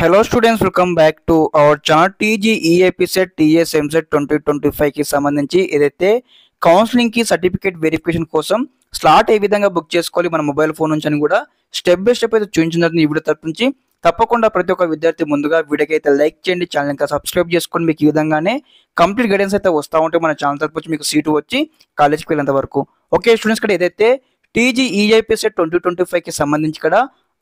Hello students, welcome back to our channel TGEAP set TS MSET 2025 కి సంబంధించి ఏదైతే counselling కి సర్టిఫికేట్ వెరిఫికేషన్ కోసం స్లాట్ ఏ విధంగా బుక్ చేసుకోవాలి మన మొబైల్ ఫోన్ నుంచి అని కూడా స్టెప్ బై స్టెప్ అయితే చూపించిన ఈ వీడియో తరపు నుంచి తప్పకుండా ప్రతి ఒక్క విద్యార్థి ముందుగా వీడియోకి అయితే లైక్ చేయండి, ఛానల్ ఇంకా సబ్స్క్రైబ్ చేసుకొని మీకు ఈ విధంగానే కంప్లీట్ గైడెన్స్ అయితే వస్తూ ఉంటే మన ఛానల్ తరపు నుంచి మీకు సీటు వచ్చి కాలేజ్కి వెళ్ళేంత వరకు. ఓకే స్టూడెంట్స్, ఇక్కడ ఏదైతే TGEAP set 2025 కి సంబంధించి ఇక్కడ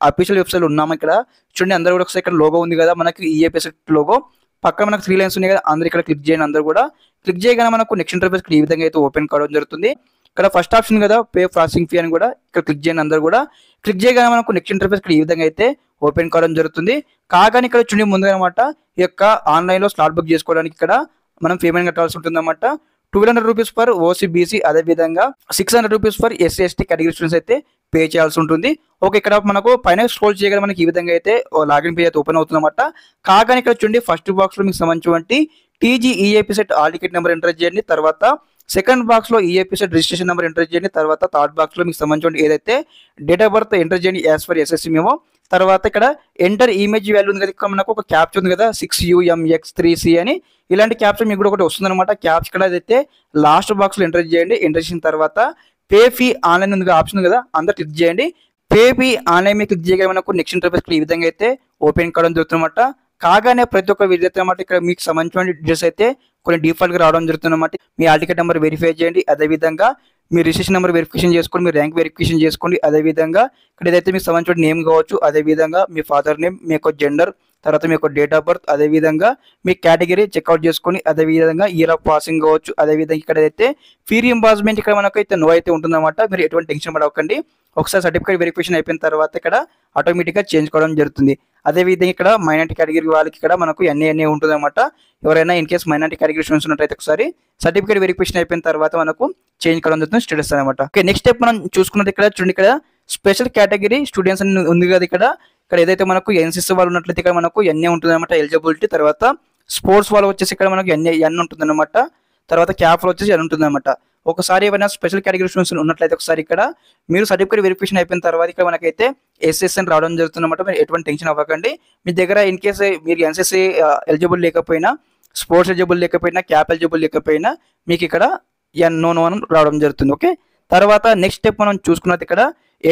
అఫీషియల్ వెబ్సైట్ ఉన్నాము. ఇక్కడ చూడండి, అందరూ కూడా ఒకసారి ఇక్కడ లోగో ఉంది కదా, మనకి ఈఏపీ సెట్ లోగో పక్కన మనకు 3 లైన్స్ ఉన్నాయి కదా, అందరూ ఇక్కడ క్లిక్ చేయండి. అందరూ కూడా క్లిక్ చేయగానే మనకు నెక్స్ట్ ఇంటర్ఫేస్ ఈ విధంగా అయితే ఓపెన్ కావడం జరుగుతుంది. ఇక్కడ ఫస్ట్ ఆప్షన్ కదా పే ప్రాసెసింగ్ ఫీ అని కూడా ఇక్కడ క్లిక్ చేయండి. అందరూ కూడా క్లిక్ చేయగానే మనకు నెక్స్ట్ ఇంటర్ఫేస్ ఈ విధంగా అయితే ఓపెన్ కావడం జరుగుతుంది. కాగానే ఇక్కడ చూడండి ముందుగా అనమాట ఈ యొక్క ఆన్లైన్ లో స్లాట్ బుక్ చేసుకోవడానికి ఇక్కడ మనం పేమెంట్ కట్టాల్సి ఉంటుంది అన్నమాట. 200 రూపీస్ ఫర్ ఓసీబీసీ, అదే విధంగా 600 rupees for SC/ST category students అయితే పే చేయాల్సి ఉంటుంది. ఓకే, ఇక్కడ మనకు పైన స్క్రోల్ చేయగానే మనకి ఈ విధంగా అయితే లాగిన్ పేజ్ అయితే ఓపెన్ అవుతుంది అన్నమాట. కాగానే ఇక్కడ చూడండి ఫస్ట్ బాక్స్ లో మీకు సంబంధించినటువంటి TGEAP set all ticket number enter చేయండి. తర్వాత సెకండ్ బాక్స్ లో EAP set registration number enter చేయండి. తర్వాత థర్డ్ బాక్స్ లో మీకు సంబంధించిన ఏదైతే డేట్ ఆఫ్ బర్త్ ఎంటర్ చేయండి యాజ్ ఫర్ SSC మేము. తర్వాత ఇక్కడ ఎంటర్ ఇమేజ్ వాల్యూ ఉంది కదా, ఇక్కడ మనకు ఒక క్యాప్చర్ ఉంది కదా 6UMX3C అని, ఇలాంటి క్యాప్చర్ మీకు కూడా ఒకటి వస్తుంది అనమాట. క్యాప్చర్ ఇక్కడ అయితే లాస్ట్ బాక్స్ లో ఎంటర్ చేయండి. ఎంటర్ చేసిన తర్వాత పే ఫీ ఆన్లైన్ ఉంది ఆప్షన్ కదా, అందరు క్లిక్ చేయండి. పే ఫీ ఆన్లైన్ మీద క్లిక్ చేయగానే మనకు నెక్స్ట్ ఇంటర్ఫేస్ ఈ విధంగా అయితే ఓపెన్ కావడం జరుగుతుందన్నమాట. కాగానే ప్రతి ఒక్క విద్యార్థి అనమాట ఇక్కడ మీకు సంబంధించిన డీటెయిల్స్ అయితే కొన్ని డిఫాల్ట్ గా రావడం జరుగుతుంది అనమాట. Me all ticket number verify చేయండి, అదేవిధంగా మీ రిజిస్ట్రేషన్ నెంబర్ వెరిఫికేషన్ చేసుకోండి, మీ ర్యాంక్ వెరిఫికేషన్ చేసుకోండి, అదేవిధంగా ఇక్కడ ఏదైతే మీకు సంబంధించిన నేమ్ కావచ్చు, అదేవిధంగా మీ ఫాదర్ నేమ్, మీ యొక్క జెండర్, తర్వాత మీ యొక్క డేట్ ఆఫ్ బర్త్, అదేవిధంగా మీ కేటగిరీ చెక్అవుట్ చేసుకొని, అదేవిధంగా ఇయర్ ఆఫ్ పాసింగ్ కావచ్చు, అదేవిధంగా ఇక్కడ అయితే ఫీ రీయింబర్స్మెంట్ ఇక్కడ మనకు అయితే నో అయితే ఉంటుందన్నమాట. మీరు ఎటువంటి టెన్షన్ పడవకండి. ఒకసారి సర్టిఫికేట్ వెరిఫికేషన్ అయిపోయిన తర్వాత ఇక్కడ ఆటోమేటిక్గా చేంజ్ కావడం జరుగుతుంది. అదేవిధంగా ఇక్కడ మైనారిటీ కేటగిరీ వాళ్ళకి ఇక్కడ మనకు ఎన్ఏ ఉంటుంది అనమాట. ఎవరైనా in case minority category students ఉన్నట్టయితే ఒకసారి సర్టిఫికేట్ వెరిఫికేషన్ అయిపోయిన తర్వాత మనకు చేంజ్ కావడం జరుగుతుంది స్టేటస్ అనమాట. ఓకే, నెక్స్ట్ స్టెప్ మనం చూసుకున్నట్టు ఇక్కడ చూడండి, ఇక్కడ స్పెషల్ కేటగిరీ స్టూడెంట్స్ అని ఉంది కదా, ఇక్కడ ఏదైతే మనకు NCC వాళ్ళు ఉన్నట్లయితే ఇక్కడ మనకు NA ఉంటుంది అనమాట ఎలిజిబిలిటీ. తర్వాత స్పోర్ట్స్ వాళ్ళు వచ్చేసి ఇక్కడ మనకు ఎన్ ఉంటుంది అనమాట. తర్వాత క్యాప్ వచ్చేసి ఎన్ ఉంటుంది అనమాట. ఒకసారి ఏమైనా స్పెషల్ కేటగిరీ స్టూడెంట్స్ ఉన్నట్లయితే ఒకసారి ఇక్కడ మీరు సర్టిఫికేట్ వెరిఫికేషన్ అయిపోయిన తర్వాత ఇక్కడ మనకైతే SSN రావడం జరుగుతుంది అనమాట. మీరు ఎటువంటి టెన్షన్ అవ్వకండి. మీ దగ్గర ఇన్ కేసు మీరు NCC ఎలిజిబుల్ లేకపోయినా, స్పోర్ట్స్ ఎలిజిబుల్ లేకపోయినా, క్యాప్ ఎలిజిబుల్ లేకపోయినా మీకు ఇక్కడ నో అని రావడం జరుగుతుంది. ఓకే, తర్వాత నెక్స్ట్ స్టెప్ మనం చూసుకున్నది ఇక్కడ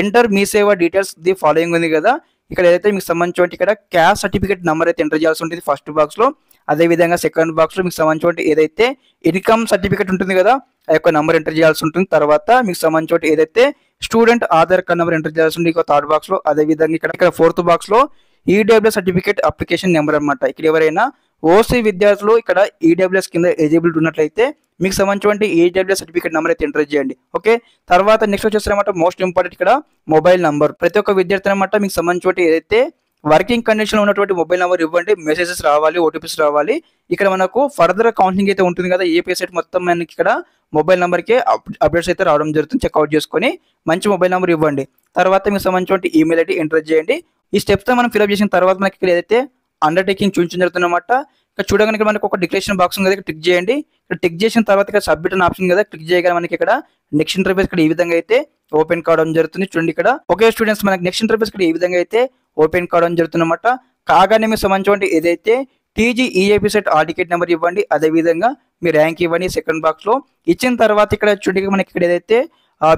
ఎంటర్ మీ సేవ డీటెయిల్స్ ది ఫాలోయింగ్ ఉంది కదా, ఇక్కడ ఏదైతే మీకు సంబంధించిన ఇక్కడ క్యాస్ట్ సర్టిఫికేట్ నెంబర్ అయితే ఎంటర్ చేయాల్సి ఉంటుంది ఫస్ట్ బాక్స్ లో. అదేవిధంగా సెకండ్ బాక్స్ లో మీకు సంబంధించిన ఏదైతే ఇన్కమ్ సర్టిఫికేట్ ఉంటుంది కదా ఆ యొక్క నెంబర్ ఎంటర్ చేయాల్సి ఉంటుంది. తర్వాత మీకు సంబంధించిన ఏదైతే student Aadhaar card number enter చేయాల్సి ఉంటుంది థర్డ్ బాక్స్ లో. అదేవిధంగా ఇక్కడ ఫోర్త్ బాక్స్ లో ఈడబ్ల్యూఎస్ సర్టిఫికేట్ అప్లికేషన్ నెంబర్ అనమాట. ఇక్కడ ఎవరైనా ఓసీ విద్యార్థులు ఇక్కడ ఈడబ్ల్యూఎస్ కింద ఎలిజిబిలిటీ ఉన్నట్లయితే మీకు సంబంధించిన ఈడబ్ల్యూఎస్ సర్టిఫికేట్ నెంబర్ అయితే ఎంటర్ చేయండి. ఓకే, తర్వాత నెక్స్ట్ వచ్చేసరికి మోస్ట్ ఇంపార్టెంట్ ఇక్కడ మొబైల్ నంబర్. ప్రతి ఒక్క విద్యార్థి అనమాట మీకు సంబంధించిన ఏదైతే వర్కింగ్ కండిషన్ లో ఉన్నటువంటి మొబైల్ నెంబర్ ఇవ్వండి. మెసేజెస్ రావాలి, ఓటీపీస్ రావాలి. ఇక్కడ మనకు ఫర్దర్ కౌన్సిలింగ్ అయితే ఉంటుంది కదా, ఏపీ సెట్ మొత్తం మనకి ఇక్కడ మొబైల్ నెంబర్కి అప్డేట్స్ అయితే రావడం జరుగుతుంది. చెక్అవుట్ చేసుకొని మంచి మొబైల్ నెంబర్ ఇవ్వండి. తర్వాత మీకు సంబంధించిన ఈమెయిల్ ఐడి ఎంటర్ చేయండి. ఈ స్టెప్స్ మనం ఫిల్అప్ చేసిన తర్వాత మనకి ఇక్కడ ఏదైతే అండర్టేకింగ్ చూపించడం జరుగుతుంది అనమాట. ఇక్కడ చూడగానే మనకి ఒక డిక్లరేషన్ బాక్స్ ఉంది కదా, క్లిక్ చేయండి. ఇక్కడ టిక్ చేసిన తర్వాత ఇక్కడ సబ్మిట్ అనే ఆప్షన్ కదా, క్లిక్ చేయగానే మనకి ఇక్కడ నెక్స్ట్ ఇంటర్ఫేస్ ఇక్కడ ఈ విధంగా అయితే ఓపెన్ కావడం జరుగుతుంది. చూడండి ఇక్కడ ఓకే స్టూడెంట్స్, మనకి నెక్స్ట్ ఇంటర్ఫేస్ ఇక్కడ ఈ విధంగా అయితే ఓపెన్ కావడం జరుగుతుంది అనమాట. కాగానే మీకు సంబంధించిన ఏదైతే TGEAP set all ticket number ఇవ్వండి, అదేవిధంగా మీ ర్యాంక్ ఇవ్వండి. సెకండ్ బాక్స్ లో ఇచ్చిన తర్వాత ఇక్కడ చూడండి మనకి ఇక్కడ ఏదైతే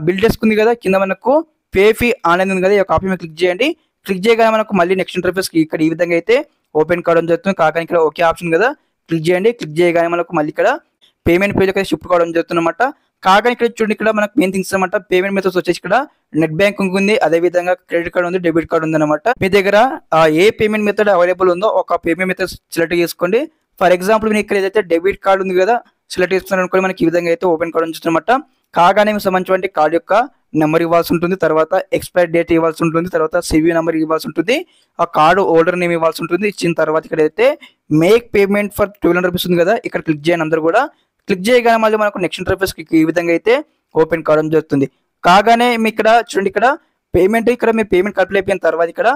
బిల్ డెస్క్ ఉంది కదా, కింద మనకు పే ఫీ ఆన్లైన్ ఉంది కదా, ఈ కాపీ మీద క్లిక్ చేయండి. క్లిక్ చేయగానే మనకు మళ్ళీ నెక్స్ట్ ఇంటర్ఫేస్ ఇక్కడ ఈ విధంగా అయితే ఓపెన్ కావడం జరుగుతుంది. కాగానే ఇక్కడ ఓకే ఆప్షన్ కదా, క్లిక్ చేయండి. క్లిక్ చేయగానే మనకు మళ్ళీ ఇక్కడ పేమెంట్ పేజ్ అయితే షిఫ్ట్ కావడం జరుగుతుంది అనమాట. కాగానే ఇక్కడ చూడండి ఇక్కడ మనకు మెయిన్ థింగ్స్ అనమాట. పేమెంట్ మెథడ్స్ వచ్చేసి ఇక్కడ నెట్ బ్యాంకింగ్ ఉంది, అదేవిధంగా క్రెడిట్ కార్డ్ ఉంది, డెబిట్ కార్డ్ ఉంది అనమాట. మీ దగ్గర ఏ పేమెంట్ మెథడ్ అవైలబుల్ ఉందో ఒక పేమెంట్ మెథడ్ సెలెక్ట్ చేసుకోండి. ఫర్ ఎగ్జాంపుల్ మీరు ఇక్కడ ఏదైతే డెబిట్ కార్డ్ ఉంది కదా సెలెక్ట్ చేసుకున్నారు అనుకోండి, మనకి ఈ విధంగా అయితే ఓపెన్ కావడం జరుగుతుంది అనమాట. కాగానే మీకు సంబంధించిన కార్డ్ యొక్క నెంబర్ ఇవ్వాల్సి ఉంటుంది, తర్వాత ఎక్స్పైర్ డేట్ ఇవ్వాల్సి ఉంటుంది, తర్వాత సివి నెంబర్ ఇవ్వాల్సి ఉంటుంది, ఆ కార్డు హోల్డర్ నేమ్ ఇవ్వాల్సి ఉంటుంది. ఇచ్చిన తర్వాత ఇక్కడ అయితే మేక్ పేమెంట్ ఫర్ 1200 రూపీస్ ఉంది కదా, ఇక్కడ క్లిక్ చేయండి. అందరూ కూడా క్లిక్ చేయగానే మళ్ళీ మనకు నెక్స్ట్ ఇంటర్ఫేస్ ఈ విధంగా అయితే ఓపెన్ కావడం జరుగుతుంది. కాగానే మీ ఇక్కడ చూడండి ఇక్కడ పేమెంట్ ఇక్కడ మీ పేమెంట్ కంప్లీట్ అయిపోయిన తర్వాత ఇక్కడ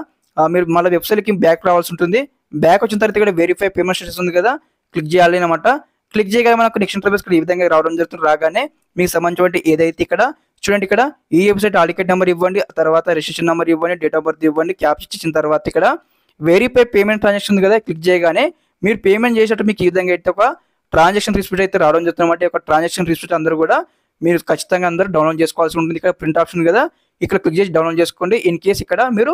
మీరు మళ్ళీ వెబ్సైట్కి బ్యాక్ రావాల్సి ఉంటుంది. బ్యాక్ వచ్చిన తర్వాత ఇక్కడ వెరిఫై పేమెంట్ స్టేటస్ ఉంది కదా, క్లిక్ చేయాలి అనమాట. క్లిక్ చేయగానే మనకు నెక్స్ట్ ఇంటర్ఫేస్ ఈ విధంగా రావడం జరుగుతుంది. రాగానే మీకు సంబంధించిన ఏదైతే ఇక్కడ చూడండి ఇక్కడ ఈ వెబ్సైట్ ఆల్ టికెట్ నెంబర్ ఇవ్వండి, తర్వాత రిజిస్ట్రేషన్ నెంబర్ ఇవ్వండి, డేట్ ఆఫ్ బర్త్ ఇవ్వండి, క్యాప్చర్ ఇచ్చిన తర్వాత ఇక్కడ వెరిఫై పేమెంట్ ట్రాన్సాక్షన్ ఉంది కదా, క్లిక్ చేయగానే మీరు పేమెంట్ చేసేటప్పుడు మీకు ఈ విధంగా అయితే ఒక ట్రాన్సాక్షన్ రిసిప్ట్ అయితే రావడం జరుగుతుంది అన్నమాట. ఒక ట్రాన్సాక్షన్ రిసిప్ట్ అందరూ కూడా మీరు ఖచ్చితంగా అందరూ డౌన్లోడ్ చేసుకోవాల్సి ఉంటుంది. ఇక్కడ ప్రింట్ ఆప్షన్ కదా, ఇక్కడ క్లిక్ చేసి డౌన్లోడ్ చేసుకోండి. ఇన్ కేస్ ఇక్కడ మీరు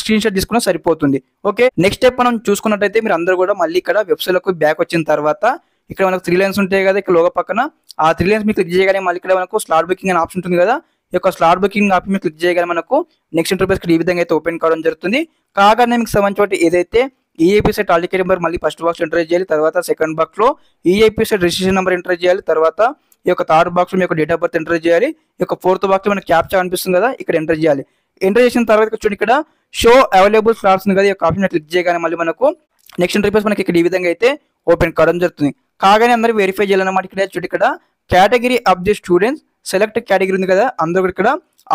స్క్రీన్ షాట్ తీసుకున్నా సరిపోతుంది. ఓకే, నెక్స్ట్ స్టెప్ మనం చూసుకున్నట్టయితే మీరు అందరూ కూడా మళ్ళీ ఇక్కడ వెబ్సైట్లోకి బ్యాక్ వచ్చిన తర్వాత ఇక్కడ మనకు 3 లైన్స్ ఉంటాయి కదా, ఇక్కడ లోగో పక్కన ఆ 3 లైన్స్ మీరు క్లిక్ చేయగానే మళ్ళీ ఇక్కడ మనకు స్లాట్ బుకింగ్ అనే ఆప్షన్ ఉంటుంది కదా, ఈ యొక్క స్లాట్ బుకింగ్ ఆప్షన్ మీరు క్లిక్ చేయగానే మనకు నెక్స్ట్ ఇంటర్ఫేస్ ఈ విధంగా అయితే ఓపెన్ కావడం జరుగుతుంది. కాగానే మీకు సంబంధించి ఏదైతే ఈఐపీ సెట్ హాల్ నెంబర్ మళ్ళీ ఫస్ట్ బాక్స్ ఎంటర్ చేయాలి, తర్వాత సెకండ్ బాక్స్ లో ఈఐపీ సెట్ రిజిస్ట్రేషన్ నెంబర్ ఎంటర్ చేయాలి, తర్వాత ఈ యొక్క థర్డ్ బాక్స్ లో మీ యొక్క డేట్ ఆఫ్ బర్త్ ఎంటర్ చేయాలి, ఈ యొక్క ఫోర్త్ బాక్స్ లో మనకి క్యాప్చా అనిపిస్తుంది కదా, ఇక్కడ ఎంటర్ చేయాలి. ఎంటర్ చేసిన తర్వాత చూడండి ఇక్కడ షో అవైలబుల్ స్లాట్స్ ఉంది కదా, ఈ యొక్క ఆప్షన్ క్లిక్ చేయగానే మళ్ళీ మనకు నెక్స్ట్ ఇంటర్ఫేస్ మనకి ఇక్కడ ఈ విధంగా అయితే ఓపెన్ కావడం జరుగుతుంది. కాగానే అందరూ వెరిఫై చేయాలన్నమాట. ఇక్కడ చూడండి ఇక్కడ category of the students select category ఉంది కదా, అందరూ ఇక్కడ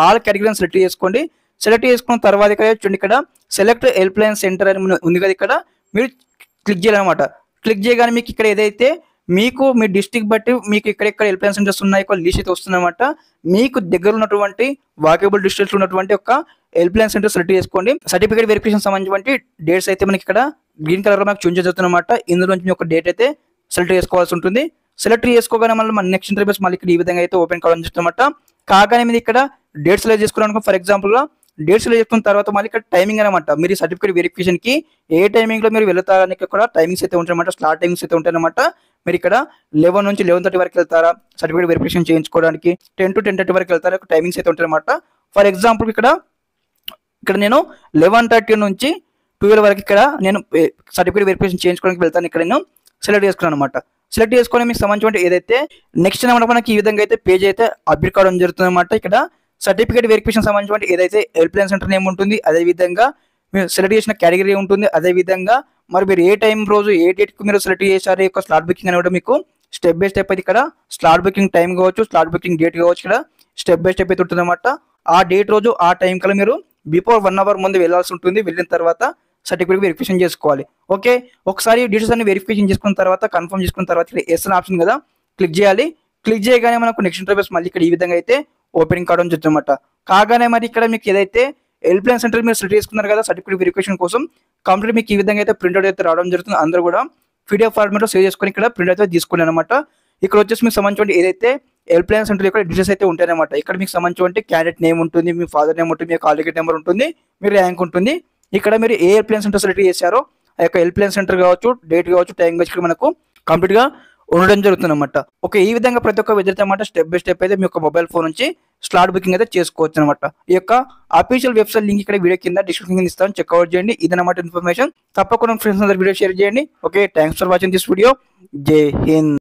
ఆల్ కేటగిరీని సెలెక్ట్ చేసుకోండి. సెలెక్ట్ చేసుకున్న తర్వాత ఇక్కడ చూడండి ఇక్కడ సెలెక్ట్ హెల్ప్ లైన్ సెంటర్ అని ఉంది కదా, ఇక్కడ మీరు క్లిక్ చేయాలన్నమాట. క్లిక్ చేయగానే మీకు ఇక్కడ ఏదైతే మీకు మీ డిస్ట్రిక్ట్ బట్టి మీకు ఎక్కడెక్కడ హెల్ప్ లైన్ సెంటర్స్ ఉన్నాయి లిస్ట్ అయితే వస్తుందన్నమాట. మీకు దగ్గర ఉన్నటువంటి వాకేబుల్ డిస్ట్రిక్ట్స్ ఉన్నటువంటి ఒక హెల్ప్ లైన్ సెంటర్ సెలెక్ట్ చేసుకోండి. సర్టిఫికేట్ వెరిఫికేషన్ సంబంధించి డేట్స్ అయితే మనకి ఇక్కడ గ్రీన్ కలర్ లో మనకు చూపించ జరుగుతుందన్నమాట. ఇందులో నుంచి మీ ఒక డేట్ అయితే సెలెక్ట్ చేసుకోవాల్సి ఉంటుంది. సెలెక్ట్ చేసుకోగానే మళ్ళీ మన నెక్స్ట్ ఇంటర్ఫేస్ మళ్ళీ ఇక్కడ ఈ విధంగా అయితే ఓపెన్ కావాలని చూస్తున్నమాట. కాగానే మీరు ఇక్కడ డేట్ సెలెక్ట్ చేసుకున్నాను. ఫర్ ఎగ్జాంపుల్ గా డేట్ సెలెక్ట్ చేసుకున్న తర్వాత మళ్ళీ ఇక్కడ టైమింగ్ అనమాట. మీరు సర్టిఫికేట్ వెరిఫికేషన్ కి ఏ టైమింగ్ లో మీరు వెళ్తారని కూడా టైమింగ్స్ అయితే ఉంటాయన్నమాట. స్లాట్ టైమింగ్స్ అయితే ఉంటాయన్నమాట. మీరు ఇక్కడ 11 నుంచి 11:30 వరకు వెళ్తారా సర్టిఫికేట్ వెరిఫికేషన్ చేయించుకోవడానికి, 10 to 10:30 వరకు వెళ్తారా, టైమింగ్స్ అయితే ఉంటాయన్నమాట. ఫర్ ఎగ్జాంపుల్ ఇక్కడ నేను 11:30 నుంచి 12 వరకు ఇక్కడ నేను సర్టిఫికేట్ వెరిఫికేషన్ చేయించుకోవడానికి వెళ్తాను. ఇక్కడ నేను సెలెక్ట్ చేసుకున్నాను అనమాట. సెలెక్ట్ చేసుకొని మీకు సంబంధించిన ఏదైతే నెక్స్ట్ అనమాట మనకి ఈ విధంగా అయితే పేజ్ అయితే అప్డేట్ కావడం జరుగుతుంది అనమాట. ఇక్కడ సర్టిఫికేట్ వెరిఫికేషన్ సంబంధించిన ఏదైతే హెల్ప్ లైన్ సెంటర్ నేమ్ ఉంటుంది, అదేవిధంగా మీరు సెలెక్ట్ చేసిన కేటగిరీ ఉంటుంది, అదేవిధంగా మరి మీరు ఏ టైం రోజు ఏ డేట్కి మీరు సెలెక్ట్ చేశారు యొక్క స్లాట్ బుకింగ్ అని కూడా మీకు స్టెప్ బై స్టెప్ అయితే ఇక్కడ స్లాట్ బుకింగ్ టైం కావచ్చు, స్లాట్ బుకింగ్ డేట్ కావచ్చు, ఇక్కడ స్టెప్ బై స్టెప్ అయితే ఉంటుంది అనమాట. ఆ డేట్ రోజు ఆ టైం కల్లా మీరు బిఫోర్ 1 hour ముందు వెళ్ళాల్సి ఉంటుంది. వెళ్ళిన తర్వాత సర్టిఫికేట్ వెరిఫికేషన్ చేసుకోవాలి. ఓకే, ఒకసారి డీటెయిల్స్ అన్ని వెరిఫికేషన్ చేసుకున్న తర్వాత కన్ఫర్మ్ చేసుకున్న తర్వాత ఇక్కడ ఎస్ అనే ఆప్షన్ కదా క్లిక్ చేయాలి. క్లిక్ చేయగానే మనకు నెక్స్ట్ ఇంటర్ఫేస్ మళ్ళీ ఇక్కడ ఈ విధంగా అయితే ఓపెనింగ్ కావడం జరుగుతుందన్నమాట. కాగానే మరి ఇక్కడ మీకు ఏదైతే హెల్ప్ లైన్ సెంటర్ మీరు సెలెక్ట్ చేసుకున్నారు కదా సర్టిఫికేట్ వెరిఫికేషన్ కోసం, కంప్లీట్ మీకు ఈ విధంగా అయితే ప్రింట్అవుట్ అయితే రావడం జరుగుతుంది. అందరూ కూడా పీడిఎఫ్ ఫార్మాట్ లో సేవ్ చేసుకొని ఇక్కడ ప్రింట్ అయితే తీసుకుని అనమాట. ఇక్కడ వచ్చేసి మీకు సంబంధించిన ఏదైతే హెల్ప్ లైన్ సెంటర్ ఇక్కడ డీటెయిల్స్ అయితే ఉంటాయన్నమాట. ఇక్కడ మీకు సంబంధించిన క్యాండిడేట్ నేమ్ ఉంటుంది, మీ ఫాదర్ నేమ్ ఉంటుంది, మీ కాల్ టికెట్ నెంబర్ ఉంటుంది, మీ ర్యాంక్ ఉంటుంది. ఇక్కడ మీరు ఏ హెల్ప్ లైన్ సెంటర్ సెలెక్ట్ చేశారో ఆ యొక్క హెల్ప్ లైన్ సెంటర్ కావచ్చు, డేట్ కావచ్చు, టైం కావచ్చు ఇక్కడ మనకు కంప్లీట్ గా ఉండడం జరుగుతుంది అనమాట. ఓకే, ఈ విధంగా ప్రతి ఒక్క విద్యార్థి అనమాట స్టెప్ బై స్టెప్ అయితే మీ యొక్క మొబైల్ ఫోన్ నుంచి స్లాట్ బుకింగ్ అయితే చేసుకోవచ్చు అనమాట. ఈ యొక్క అఫీషియల్ వెబ్సైట్ లింక్ ఇక్కడ వీడియో కింద డిస్క్రిప్షన్ కింద ఇస్తాను, చెక్అవుట్ చేయండి. ఇదన్నమాట ఇన్ఫర్మేషన్. తప్పకుండా ఫ్రెండ్స్ అందరూ వీడియో షేర్ చేయండి. Okay, thanks for watching this video. జై హింద్.